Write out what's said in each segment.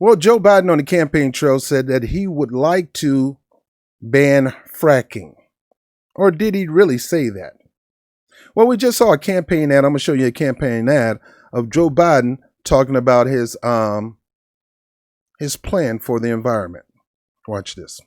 Well, Joe Biden on the campaign trail said that he would like to ban fracking. Or did he really say that? Well, we just saw a campaign ad. I'm going to show you a campaign ad of Joe Biden talking about his plan for the environment. Watch this.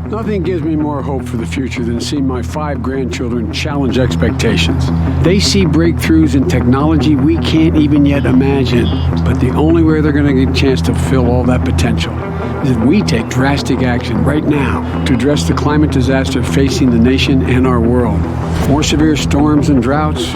Nothing gives me more hope for the future than seeing my 5 grandchildren challenge expectations. They see breakthroughs in technology we can't even yet imagine. But the only way they're going to get a chance to fulfill all that potential is if we take drastic action right now to address the climate disaster facing the nation and our world. More severe storms and droughts,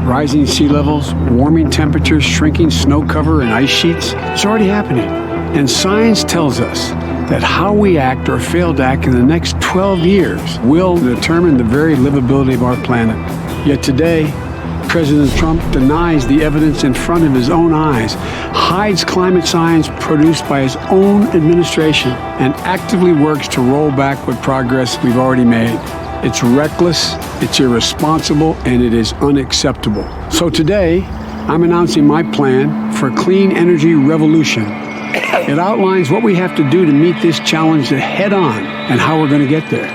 rising sea levels, warming temperatures, shrinking snow cover and ice sheets. It's already happening. And science tells us that how we act or fail to act in the next 12 years will determine the very livability of our planet. Yet today, President Trump denies the evidence in front of his own eyes, hides climate science produced by his own administration, and actively works to roll back what progress we've already made. It's reckless, it's irresponsible, and it is unacceptable. So today, I'm announcing my plan for a clean energy revolution. It outlines what we have to do to meet this challenge head on and how we're going to get there.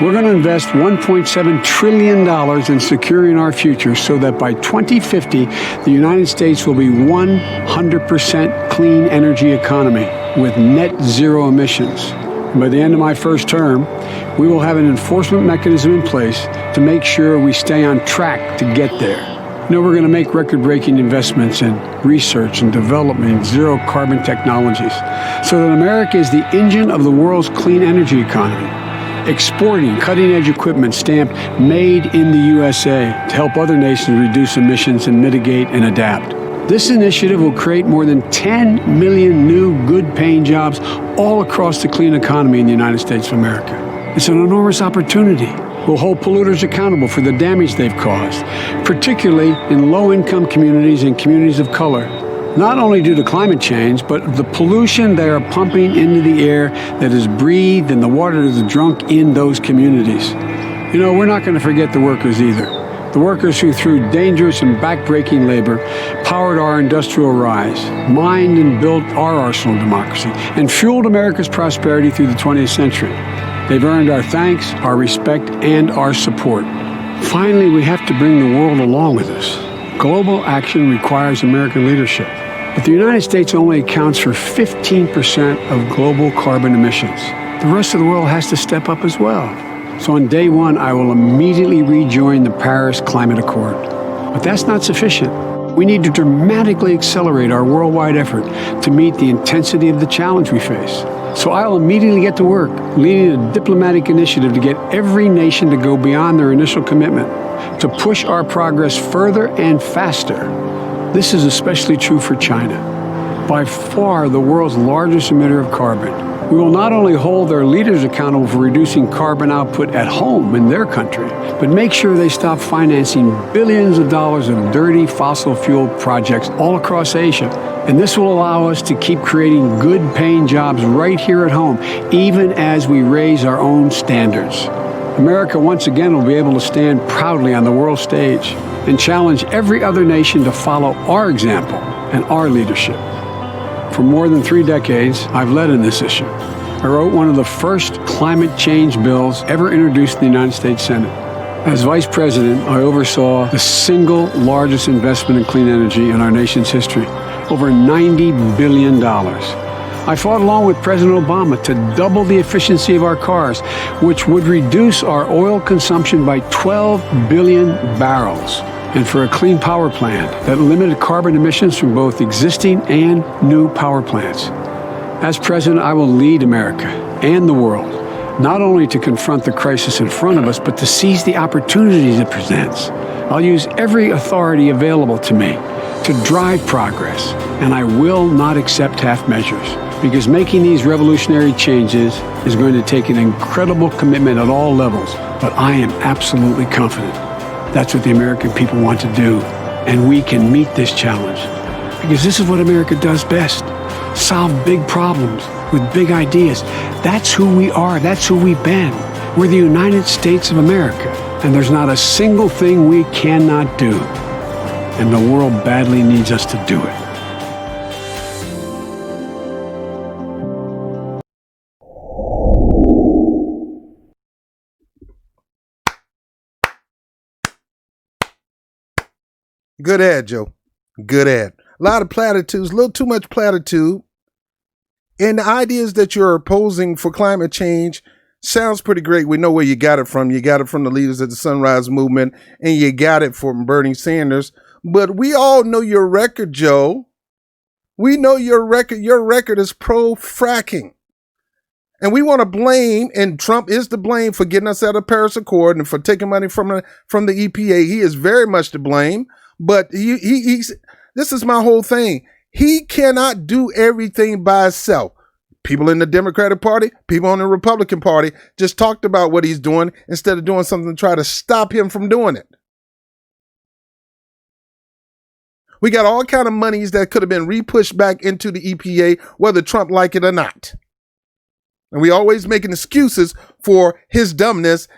We're going to invest $1.7 trillion in securing our future so that by 2050, the United States will be 100% clean energy economy with net zero emissions. By the end of my first term, we will have an enforcement mechanism in place to make sure we stay on track to get there. We're going to make record-breaking investments in research and development in zero-carbon technologies so that America is the engine of the world's clean energy economy, exporting cutting-edge equipment stamped Made in the USA to help other nations reduce emissions and mitigate and adapt. This initiative will create more than 10 million new good-paying jobs all across the clean economy in the United States of America. It's an enormous opportunity. We'll hold polluters accountable for the damage they've caused, particularly in low-income communities and communities of color, not only due to climate change, but the pollution they are pumping into the air that is breathed and the water that's drunk in those communities. We're not going to forget the workers either. The workers who, through dangerous and backbreaking labor, powered our industrial rise, mined and built our arsenal of democracy, and fueled America's prosperity through the 20th century. They've earned our thanks, our respect, and our support. Finally, we have to bring the world along with us. Global action requires American leadership. But the United States only accounts for 15% of global carbon emissions. The rest of the world has to step up as well. So on day one, I will immediately rejoin the Paris Climate Accord. But that's not sufficient. We need to dramatically accelerate our worldwide effort to meet the intensity of the challenge we face. So I'll immediately get to work, leading a diplomatic initiative to get every nation to go beyond their initial commitment, to push our progress further and faster. This is especially true for China, by far the world's largest emitter of carbon. We will not only hold their leaders accountable for reducing carbon output at home in their country, but make sure they stop financing billions of dollars of dirty fossil fuel projects all across Asia. And this will allow us to keep creating good-paying jobs right here at home, even as we raise our own standards. America once again will be able to stand proudly on the world stage and challenge every other nation to follow our example and our leadership. For more than 3 decades, I've led in this issue. I wrote one of the first climate change bills ever introduced in the United States Senate. As Vice President, I oversaw the single largest investment in clean energy in our nation's history, over $90 billion. I fought along with President Obama to double the efficiency of our cars, which would reduce our oil consumption by 12 billion barrels, and for a clean power plan that limited carbon emissions from both existing and new power plants. As president, I will lead America and the world, not only to confront the crisis in front of us, but to seize the opportunities it presents. I'll use every authority available to me to drive progress, and I will not accept half measures, because making these revolutionary changes is going to take an incredible commitment at all levels, but I am absolutely confident that's what the American people want to do, and we can meet this challenge, because this is what America does best: solve big problems with big ideas. That's who we are. That's who we've been. We're the United States of America, and there's not a single thing we cannot do, and the world badly needs us to do it. Good ad, Joe. Good ad. A lot of platitudes, a little too much platitude. And the ideas that you're opposing for climate change sounds pretty great. We know where you got it from. You got it from the leaders of the Sunrise Movement, and you got it from Bernie Sanders. But we all know your record, Joe. We know your record. Your record is pro-fracking. And we want to blame, and Trump is to blame for getting us out of Paris Accord and for taking money from the EPA. He is very much to blame. But he's this is my whole thing. He cannot do everything by himself. People in the Democratic Party, people in the Republican Party just talked about what he's doing instead of doing something to try to stop him from doing it. We got all kind of monies that could have been re-pushed back into the EPA, whether Trump like it or not. And we always making excuses for his dumbness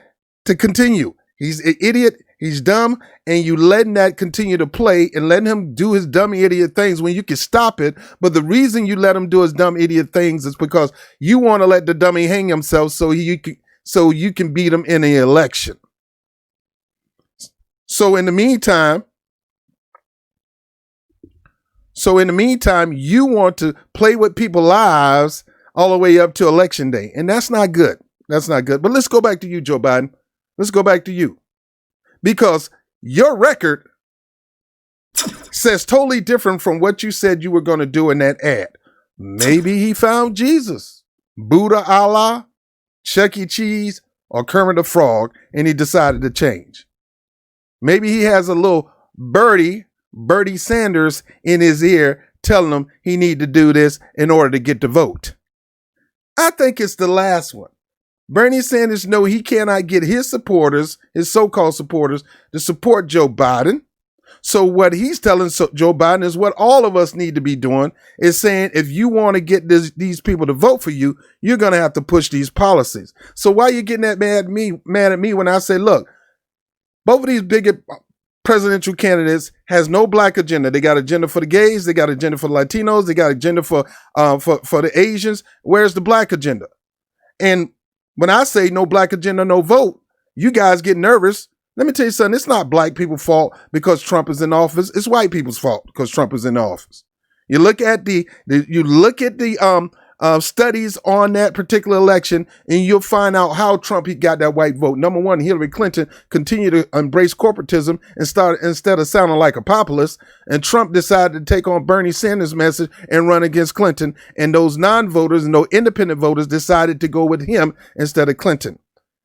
to continue. He's an idiot. He's dumb, and you letting that continue to play and letting him do his dumb idiot things when you can stop it. But the reason you let him do his dumb idiot things is because you want to let the dummy hang himself so you can beat him in the election. So in the meantime, you want to play with people's lives all the way up to election day, and that's not good. That's not good. But let's go back to you, Joe Biden. Let's go back to you. Because your record says totally different from what you said you were going to do in that ad. Maybe he found Jesus, Buddha, Allah, Chuck E. Cheese, or Kermit the Frog, and he decided to change. Maybe he has a little Bernie Sanders in his ear telling him he need to do this in order to get the vote. I think it's the last one. Bernie Sanders know he cannot get his supporters, his so-called supporters, to support Joe Biden. So what he's telling Joe Biden is what all of us need to be doing, is saying if you want to get these people to vote for you, you're going to have to push these policies. So why are you getting that mad at me when I say, look, both of these big presidential candidates has no black agenda. They got agenda for the gays. They got agenda for the Latinos. They got agenda for the Asians. Where's the black agenda? And when I say no black agenda, no vote, you guys get nervous. Let me tell you something. It's not black people's fault because Trump is in office. It's white people's fault because Trump is in office. You look at the studies on that particular election, and you'll find out how Trump he got that white vote. Number one, Hillary Clinton continued to embrace corporatism instead of sounding like a populist, and Trump decided to take on Bernie Sanders' message and run against Clinton, and those non-voters and those independent voters decided to go with him instead of Clinton.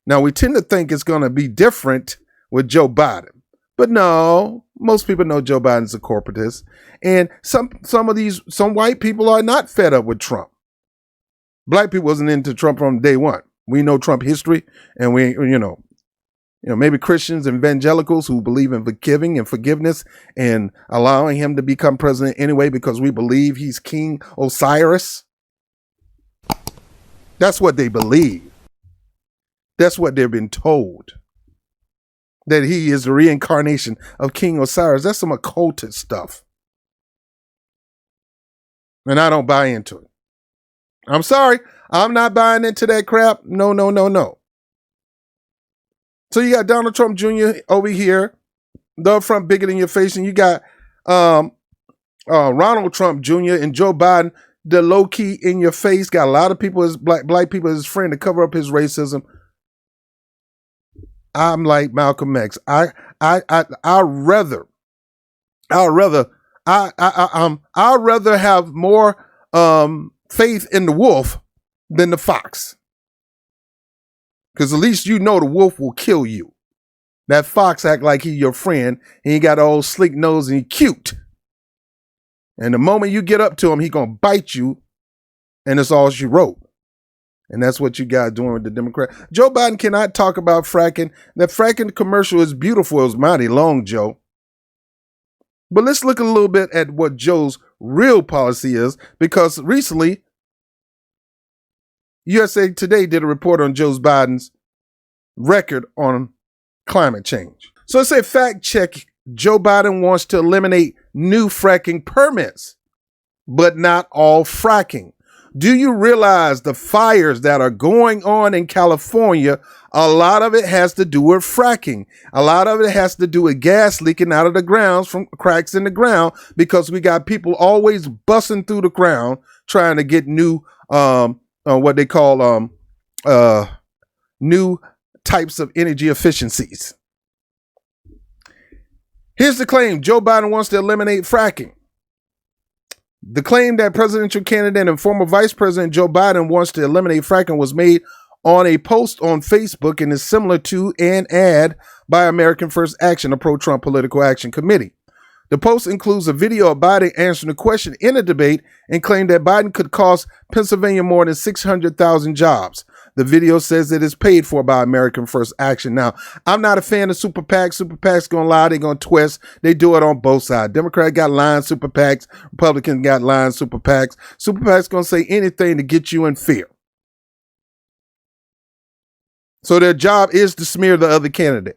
Now, we tend to think it's going to be different with Joe Biden, but no, most people know Joe Biden's a corporatist, and some white people are not fed up with Trump. Black people wasn't into Trump from day one. We know Trump history, and we, maybe Christians, evangelicals who believe in forgiving and forgiveness and allowing him to become president anyway because we believe he's King Osiris. That's what they believe. That's what they've been told. That he is the reincarnation of King Osiris. That's some occultist stuff. And I don't buy into it. I'm sorry. I'm not buying into that crap. No. So you got Donald Trump Jr. over here, the front bigger than your face, and you got Ronald Trump Jr. and Joe Biden, the low key in your face. Got a lot of people as black people as his friend to cover up his racism. I'm like Malcolm X. I'd rather have more faith in the wolf than the fox. Because at least you know the wolf will kill you. That fox act like he your friend, and he got an old sleek nose and he cute. And the moment you get up to him, he gonna bite you, and it's all she wrote. And that's what you got doing with the Democrat. Joe Biden cannot talk about fracking. That fracking commercial is beautiful. It was mighty long, Joe. But let's look a little bit at what Joe's real policy is, because recently USA Today did a report on Joe Biden's record on climate change. So it said, fact check, Joe Biden wants to eliminate new fracking permits, but not all fracking. Do you realize the fires that are going on in California? A lot of it has to do with fracking. A lot of it has to do with gas leaking out of the grounds from cracks in the ground, because we got people always busting through the ground trying to get new, what they call new types of energy efficiencies. Here's the claim. Joe Biden wants to eliminate fracking. The claim that presidential candidate and former Vice President Joe Biden wants to eliminate fracking was made on a post on Facebook and is similar to an ad by American First Action, a pro-Trump political action committee. The post includes a video of Biden answering a question in a debate and claimed that Biden could cost Pennsylvania more than 600,000 jobs. The video says it is paid for by American First Action. Now, I'm not a fan of super PACs. Super PACs gonna lie, they gonna twist. They do it on both sides. Democrats got lying super PACs. Republicans got lying super PACs. Super PACs gonna say anything to get you in fear. So their job is to smear the other candidate.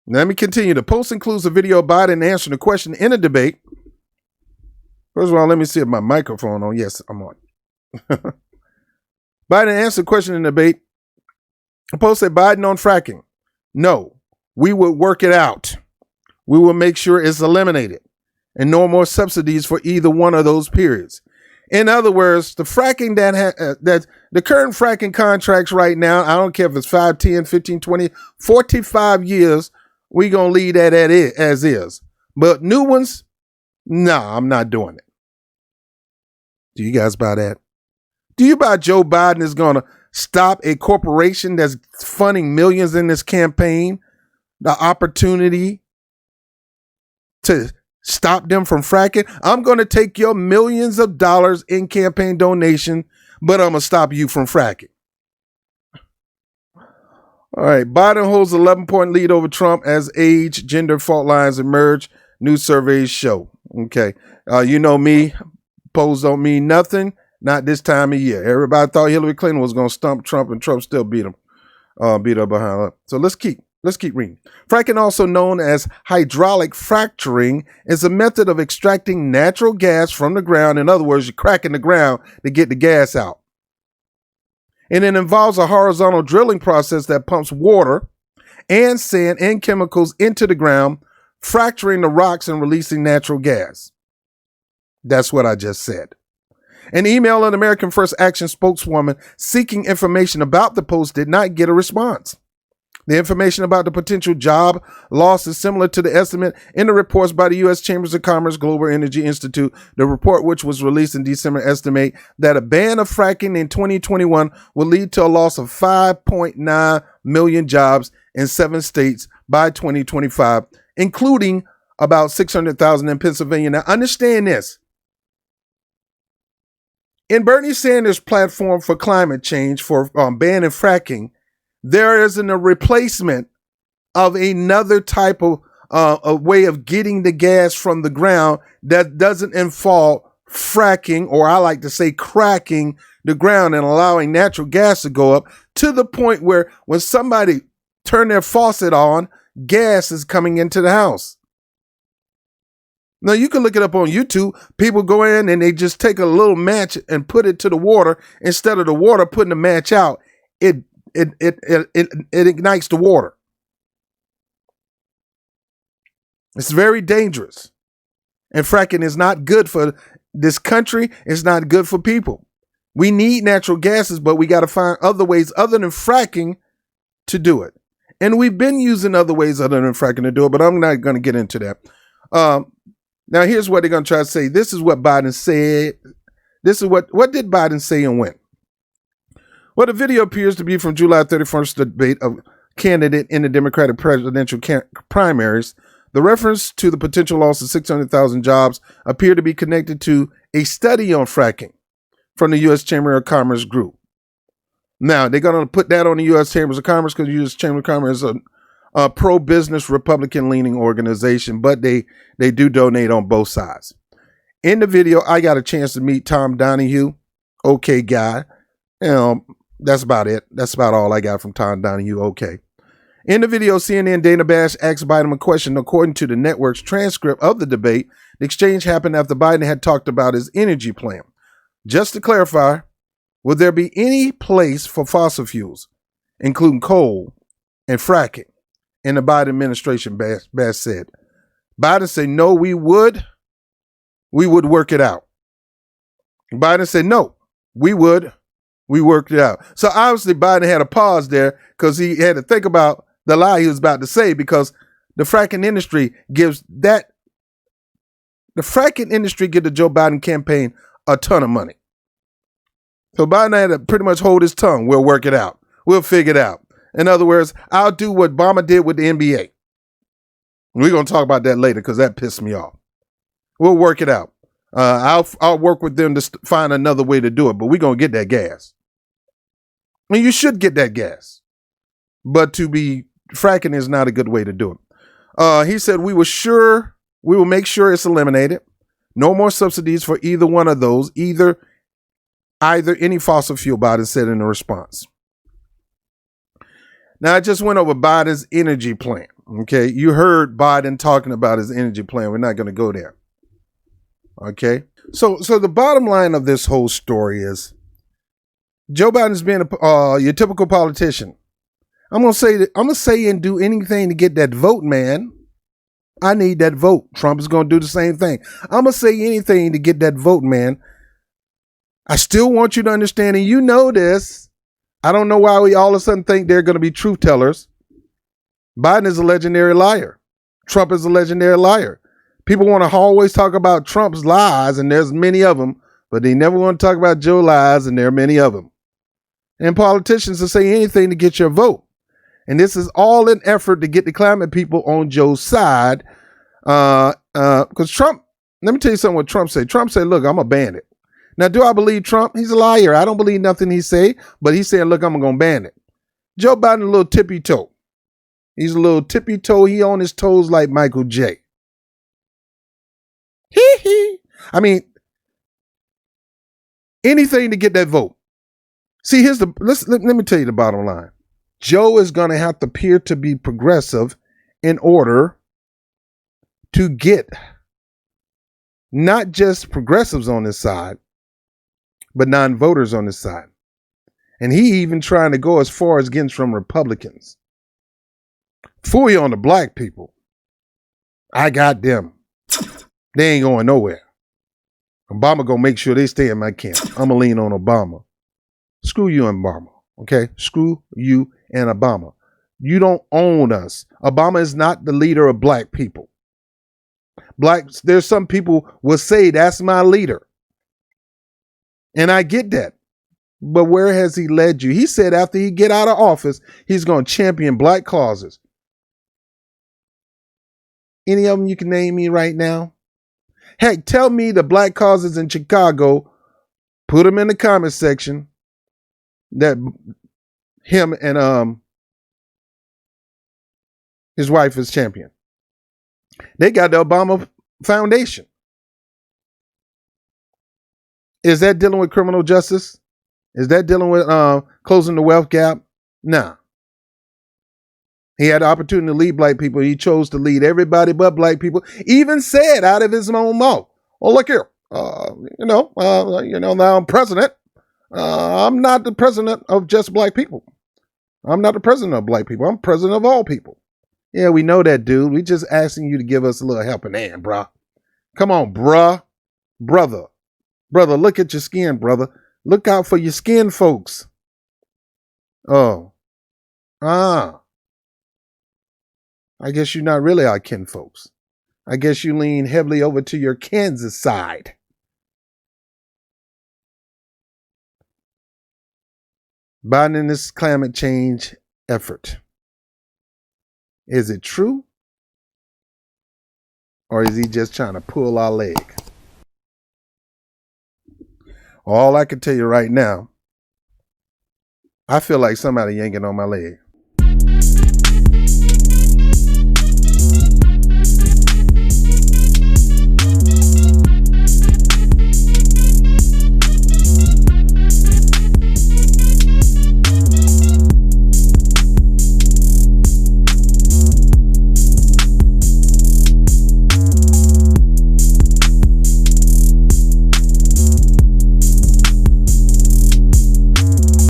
Let me continue. The post includes a video of Biden answering a question in a debate. First of all, let me see if my microphone on. Yes, I'm on. Biden answered a question in the debate. The post said, Biden on fracking. No, we will work it out. We will make sure it's eliminated and no more subsidies for either one of those periods. In other words, the fracking that the current fracking contracts right now, I don't care if it's 5, 10, 15, 20, 45 years, we going to leave that as is. But new ones, nah, I'm not doing it. Do you guys buy that? Do you buy Joe Biden is going to stop a corporation that's funding millions in this campaign the opportunity to stop them from fracking? I'm going to take your millions of dollars in campaign donation, but I'm going to stop you from fracking. All right. Biden holds 11-point lead over Trump as age, gender fault lines emerge. New surveys show. Okay. You know me. Polls don't mean nothing. Not this time of year. Everybody thought Hillary Clinton was going to stump Trump, and Trump still beat her behind her. So let's keep reading. Fracking, also known as hydraulic fracturing, is a method of extracting natural gas from the ground. In other words, you're cracking the ground to get the gas out. And it involves a horizontal drilling process that pumps water and sand and chemicals into the ground, fracturing the rocks and releasing natural gas. That's what I just said. An email an American First Action spokeswoman seeking information about the post did not get a response. The information about the potential job loss is similar to the estimate in the reports by the U.S. Chambers of Commerce Global Energy Institute. The report, which was released in December, estimate that a ban of fracking in 2021 will lead to a loss of 5.9 million jobs in 7 states by 2025, including about 600,000 in Pennsylvania. Now, understand this. In Bernie Sanders' platform for climate change for banning fracking, there isn't a replacement of another type of a way of getting the gas from the ground that doesn't involve fracking, or I like to say cracking the ground and allowing natural gas to go up to the point where when somebody turn their faucet on, gas is coming into the house. Now, you can look it up on YouTube. People go in and they just take a little match and put it to the water. Instead of the water putting the match out, it ignites the water. It's very dangerous. And fracking is not good for this country. It's not good for people. We need natural gases, but we got to find other ways other than fracking to do it. And we've been using other ways other than fracking to do it, but I'm not going to get into that. Now, here's what they're going to try to say. This is what Biden said. This is what did Biden say and when? Well, the video appears to be from July 31st debate of candidate in the Democratic presidential primaries. The reference to the potential loss of 600,000 jobs appear to be connected to a study on fracking from the U.S. Chamber of Commerce group. Now, they're going to put that on the U.S. Chambers of Commerce because the U.S. Chamber of Commerce is a pro-business Republican-leaning organization, but they do donate on both sides. In the video, I got a chance to meet Tom Donahue. Okay guy. That's about it. That's about all I got from Tom Donahue. Okay. In the video, CNN Dana Bash asked Biden a question. According to the network's transcript of the debate, the exchange happened after Biden had talked about his energy plan. Just to clarify, will there be any place for fossil fuels, including coal and fracking, in the Biden administration, Bash said. Biden said, no, we would work it out. Biden said, no, we worked it out. So obviously Biden had a pause there because he had to think about the lie he was about to say, because the fracking industry gives the Joe Biden campaign a ton of money. So Biden had to pretty much hold his tongue. We'll work it out. We'll figure it out. In other words, I'll do what Obama did with the NBA. We're going to talk about that later because that pissed me off. We'll work it out. I'll work with them to find another way to do it, but we're going to get that gas. I mean, you should get that gas. But fracking is not a good way to do it. He said, we will make sure it's eliminated. No more subsidies for either one of those, either any fossil fuel, Biden said in a response. Now, I just went over Biden's energy plan. Okay, you heard Biden talking about his energy plan. We're not going to go there. Okay, so the bottom line of this whole story is Joe Biden's being your typical politician. I'm gonna say and do anything to get that vote, man. I need that vote. Trump is gonna do the same thing. I'm gonna say anything to get that vote, man. I still want you to understand, and you know this. I don't know why we all of a sudden think they're gonna be truth tellers. Biden is a legendary liar. Trump is a legendary liar. People want to always talk about Trump's lies, and there's many of them, but they never want to talk about Joe's lies, and there are many of them. And politicians will say anything to get your vote. And this is all an effort to get the climate people on Joe's side. Because Trump, let me tell you something what Trump said. Trump said, look, I'm a bandit. Now, do I believe Trump? He's a liar. I don't believe nothing he say, but he's saying, look, I'm going to ban it. Joe Biden, a little tippy toe. He's a little tippy toe. He on his toes like Michael J. I mean, anything to get that vote. See, let me tell you the bottom line. Joe is going to have to appear to be progressive in order to get not just progressives on his side, but non-voters on his side. And he even trying to go as far as getting from Republicans. Fully on the black people. I got them. They ain't going nowhere. Obama gonna make sure they stay in my camp. I'm gonna lean on Obama. Screw you and Obama, okay? Screw you and Obama. You don't own us. Obama is not the leader of black people. There's some people will say that's my leader. And I get that. But where has he led you? He said after he get out of office, he's going to champion black causes. Any of them you can name me right now? Heck, tell me the black causes in Chicago. Put them in the comment section. That him and his wife is champion. They got the Obama Foundation. Is that dealing with criminal justice? Is that dealing with closing the wealth gap? Nah. He had the opportunity to lead black people. He chose to lead everybody but black people. Even said out of his own mouth, "Oh, look here, now I'm president. I'm not the president of just black people. I'm not the president of black people. I'm president of all people." Yeah, we know that, dude. We just asking you to give us a little helping hand, bruh. Come on, bruh. Brother, look at your skin, brother. Look out for your skin, folks. Oh. I guess you're not really our kin folks. I guess you lean heavily over to your Kansas side. Biden in this climate change effort. Is it true? Or is he just trying to pull our leg? All I can tell you right now, I feel like somebody yanking on my leg.